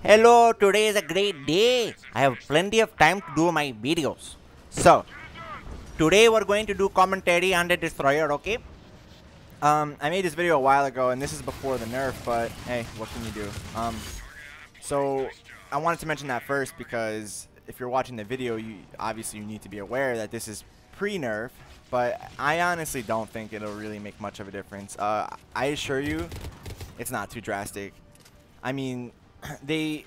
Hello, today is a great day. I have plenty of time to do my videos. So, today we're going to do commentary on the Destroyer, okay? I made this video a while ago, and this is before the nerf, but hey, what can you do? So I wanted to mention that first because if you're watching the video, you need to be aware that this is pre-nerf, but I honestly don't think it'll really make much of a difference. I assure you, it's not too drastic. I mean, they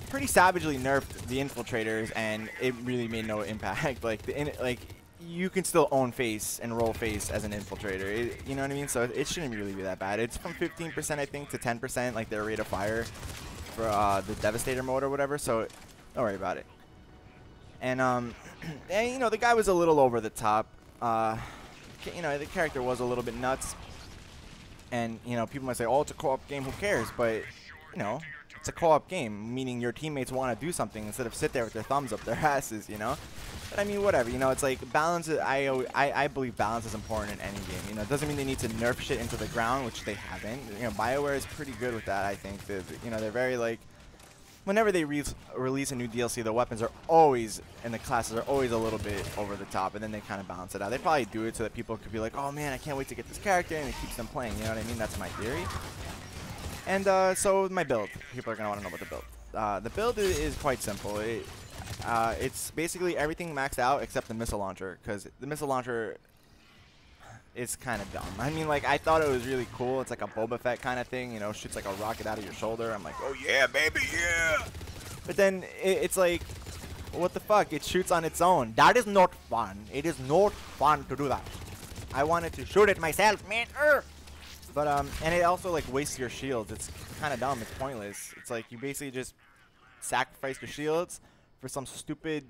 pretty savagely nerfed the infiltrators, and it really made no impact. Like you can still own face and roll face as an infiltrator. You know what I mean? So it shouldn't really be that bad. It's from 15% I think to 10%, like their rate of fire for the Devastator mode or whatever. So don't worry about it. And and you know, the guy was a little over the top. You know, the character was a little bit nuts. And you know, people might say, "Oh, it's a co-op game. Who cares?" But you know, it's a co-op game, meaning your teammates want to do something instead of sit there with their thumbs up their asses, you know? But I mean, whatever, you know, it's like balance. I believe balance is important in any game. You know, it doesn't mean they need to nerf shit into the ground, which they haven't. You know, BioWare is pretty good with that, I think. You know, they're very, like, whenever they release a new DLC, the weapons are always, and the classes are always a little bit over the top, and then they kind of balance it out. They probably do it so that people could be like, oh man, I can't wait to get this character, and it keeps them playing, you know what I mean? That's my theory. And so my build, people are going to want to know about the build. The build is quite simple. It's basically everything maxed out except the missile launcher, because the missile launcher is kind of dumb. I mean, like, I thought it was really cool. It's like a Boba Fett kind of thing, you know, shoots like a rocket out of your shoulder. I'm like, oh yeah, baby, yeah. But then it's like, what the fuck? It shoots on its own. That is not fun. It is not fun to do that. I wanted to shoot it myself, man. But and it also like wastes your shields. It's kind of dumb. It's pointless. It's like you basically just sacrifice your shields for some stupid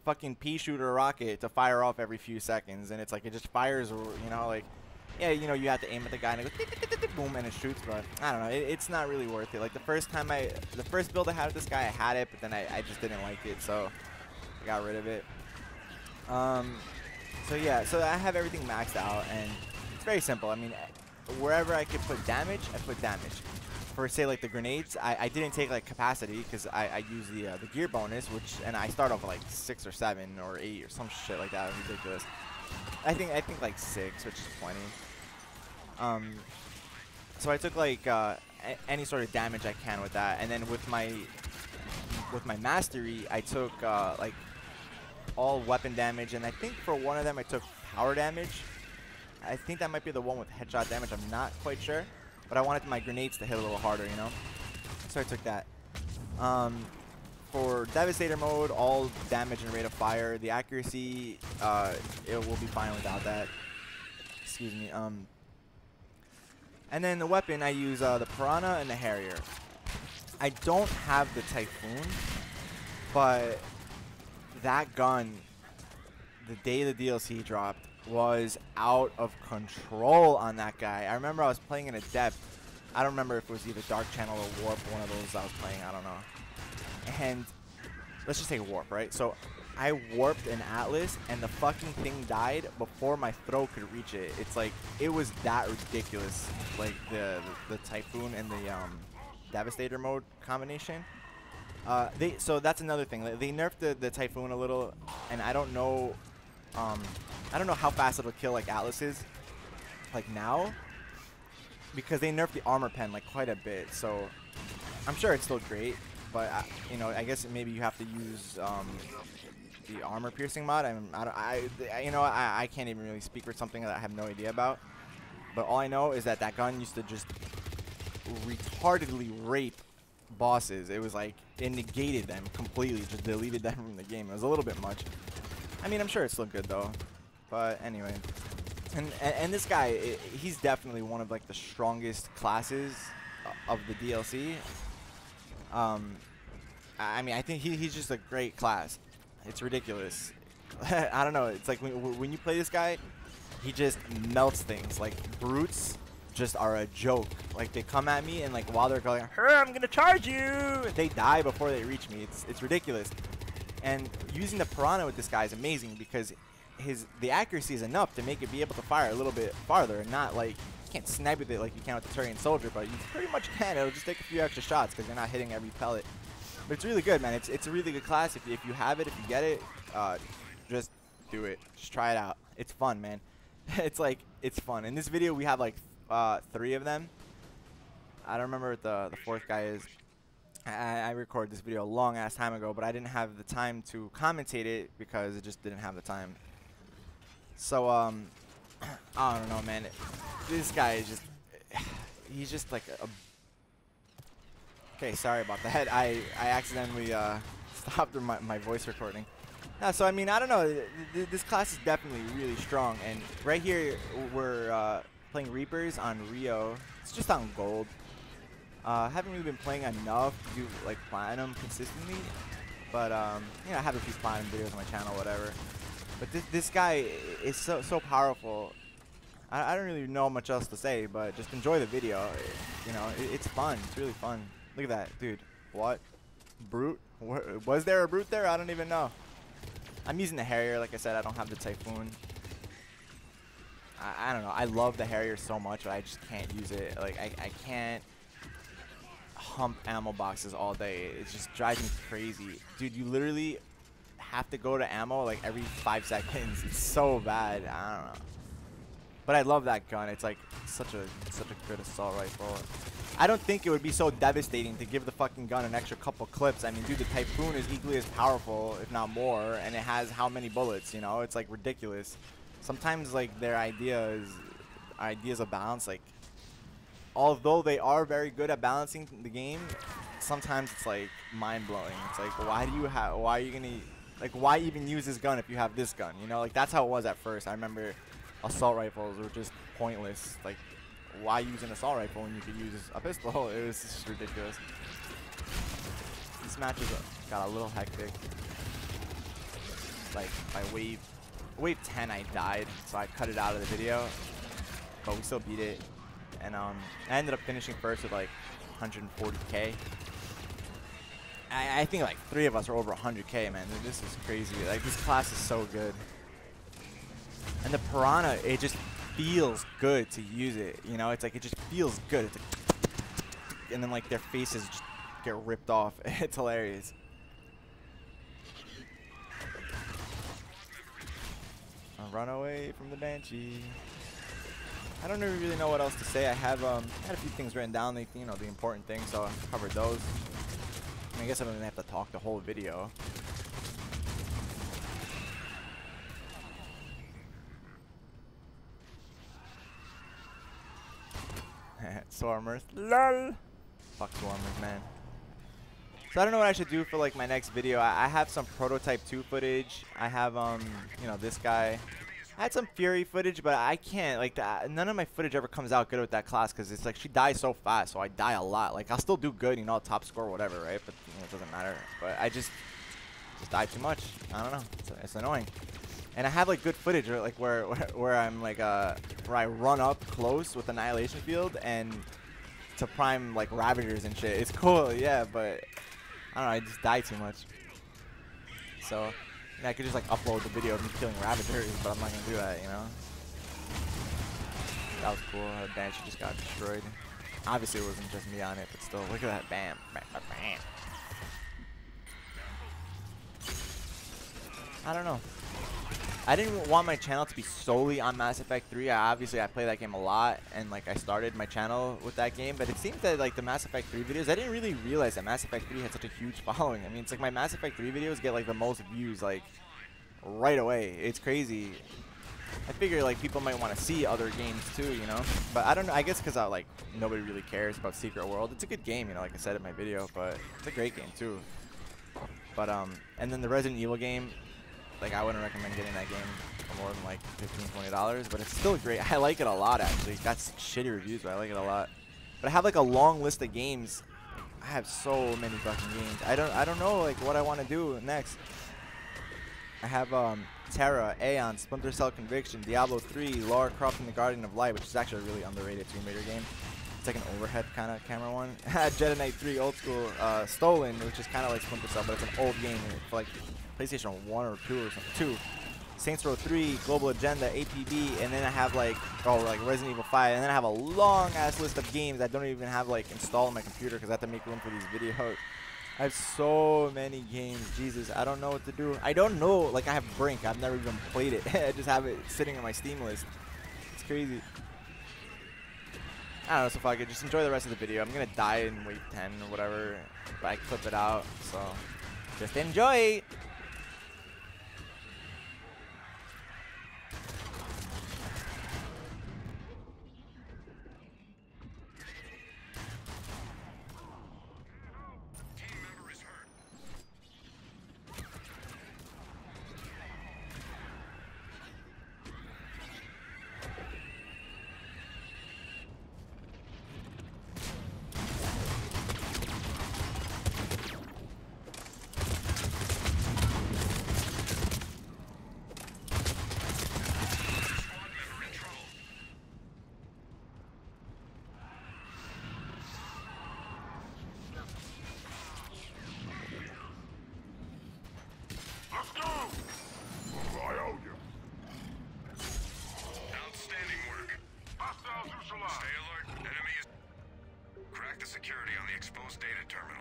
fucking pea shooter rocket to fire off every few seconds, and it's like it just fires, you know, like, yeah, you know, you have to aim at the guy and it goes boom and it shoots, but I don't know, it's not really worth it. Like the first build I had with this guy, I had it, but then I just didn't like it, so I got rid of it. So yeah, so I have everything maxed out, and it's very simple. I mean, wherever I could put damage, I put damage. For say like the grenades, I didn't take like capacity because I use the gear bonus, and I start off with like 6 or 7 or 8 or some shit like that. Ridiculous. I think like 6, which is plenty. So I took like any sort of damage I can with that, and then with my mastery, I took like all weapon damage, and I think for one of them I took power damage. I think that might be the one with headshot damage. I'm not quite sure. But I wanted my grenades to hit a little harder, you know? So I took that. For Devastator mode, all damage and rate of fire. The accuracy, it will be fine without that. Excuse me. And then the weapon, I use the Piranha and the Harrier. I don't have the Typhoon, but that gun, the day the DLC dropped, was out of control on that guy. I remember I was playing in Adept. I don't remember if it was either Dark Channel or Warp, one of those I was playing, I don't know. And let's just say Warp, right? So I warped an Atlas, and the fucking thing died before my throw could reach it. It's like, it was that ridiculous, like the Typhoon and the Devastator mode combination. So that's another thing. They nerfed the Typhoon a little, and I don't know how fast it'll kill like Atlases, like now, because they nerfed the armor pen like quite a bit. So I'm sure it's still great, but you know, I guess maybe you have to use the armor piercing mod. I can't even really speak for something that I have no idea about. But all I know is that gun used to just retardedly rape bosses. It was like it negated them completely, just deleted them from the game. It was a little bit much. I mean, I'm sure it's still good though. But anyway, and this guy, he's definitely one of like the strongest classes of the DLC. I mean, I think he's just a great class. It's ridiculous. I don't know. It's like when you play this guy, he just melts things. Like brutes just are a joke. Like they come at me, and like while they're going, I'm gonna charge you, they die before they reach me. It's ridiculous. And using the Piranha with this guy is amazing because the accuracy is enough to make it be able to fire a little bit farther and not like can't snipe with it like you can with the Turian Soldier, but you pretty much can. It'll just take a few extra shots because you're not hitting every pellet. But it's really good, man. It's a really good class. If you have it, if you get it, just do it. Just try it out. It's fun, man. It's fun. In this video, we have like 3 of them. I don't remember what the 4th guy is. I recorded this video a long ass time ago, but I didn't have the time to commentate it because it just didn't have the time. So I don't know, man. This guy is just, he's just like a. Okay, sorry about that. I accidentally stopped my voice recording. Yeah, so I mean, I don't know. This class is definitely really strong, and right here we're playing Reapers on Rio. It's just on gold. Haven't really been playing enough to do like platinum consistently, but you know, I have a few platinum videos on my channel, whatever. But this guy is so powerful. I don't really know much else to say, but just enjoy the video. You know, it's fun. It's really fun. Look at that, dude. What? Brute? Was there a brute there? I don't even know. I'm using the Harrier. Like I said, I don't have the Typhoon. I don't know. I love the Harrier so much, but I just can't use it. Like, I can't hump ammo boxes all day. It just drives me crazy. Dude, you literally have to go to ammo like every 5 seconds. It's so bad. I don't know. But I love that gun. It's like such a good assault rifle. I don't think it would be so devastating to give the fucking gun an extra couple clips. I mean, dude, the Typhoon is equally as powerful, if not more, and it has how many bullets, you know? It's like ridiculous. Sometimes like their ideas of balance, like, although they are very good at balancing the game, sometimes it's like mind-blowing. It's like, why even use this gun if you have this gun, you know? Like, that's how it was at first. I remember assault rifles were just pointless. Like, why use an assault rifle when you could use a pistol? It was just ridiculous. This match got a little hectic. Like, by wave 10 I died, so I cut it out of the video, but we still beat it. And I ended up finishing first with like 140k. I think like 3 of us are over 100k, man. This is crazy. Like, this class is so good. And the Piranha, it just feels good to use it. You know, it's like, it just feels good. It's like, and then like their faces just get ripped off. It's hilarious. I'll run away from the Banshee. I don't really know what else to say. I have had a few things written down, like, you know, the important things, so I covered those. I guess I don't even have to talk the whole video. Swarmers, lol. Fuck Swarmers, man. So I don't know what I should do for like my next video. I have some prototype 2 footage. I have you know, this guy. I had some Fury footage, but I can't, like, none of my footage ever comes out good with that class because it's like she dies so fast, so I die a lot. Like, I'll still do good, you know, top score, whatever, right? But you know, it doesn't matter. But I just die too much. I don't know. It's annoying. And I have like good footage, like where I'm like where I run up close with Annihilation Field and to prime like Ravagers and shit. It's cool, yeah, but I don't know. I just die too much. So. I could just like upload the video of me killing Ravagers, but I'm not gonna do that, you know. That was cool. The Banshee just got destroyed. Obviously, it wasn't just me on it, but still, look at that! Bam, bam, bam, bam. I don't know. I didn't want my channel to be solely on Mass Effect 3. Obviously, I play that game a lot, and like I started my channel with that game. But it seems that like the Mass Effect 3 videos, I didn't really realize that Mass Effect 3 had such a huge following. I mean, it's like my Mass Effect 3 videos get like the most views like right away. It's crazy. I figure like people might want to see other games too, you know. But I don't know. I guess because like nobody really cares about Secret World. It's a good game, you know, like I said in my video, but it's a great game too. But and then the Resident Evil game. Like, I wouldn't recommend getting that game for more than like $15, $20, but it's still great. I like it a lot, actually. It's got shitty reviews, but I like it a lot. But I have like a long list of games. I have so many fucking games. I don't know like what I want to do next. I have Terra, Aeon, Splinter Cell Conviction, Diablo 3, Lara Croft and the Guardian of Light, which is actually a really underrated Tomb Raider game. It's like an overhead kind of camera one. Jedi Knight 3 Old School, Stolen, which is kind of like Splinter Cell, but it's an old game for like PlayStation 1 or 2 or something. 2. Saints Row 3, Global Agenda, APB, and then I have like, oh, like Resident Evil 5, and then I have a long ass list of games that don't even have like installed on my computer because I have to make room for these videos. I have so many games, Jesus, I don't know what to do. I don't know, like I have Brink, I've never even played it. I just have it sitting on my Steam list. It's crazy. I don't know, so fuck it, just enjoy the rest of the video. I'm gonna die in wave 10 or whatever, but I clip it out, so just enjoy. Security on the exposed data terminal.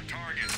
Target.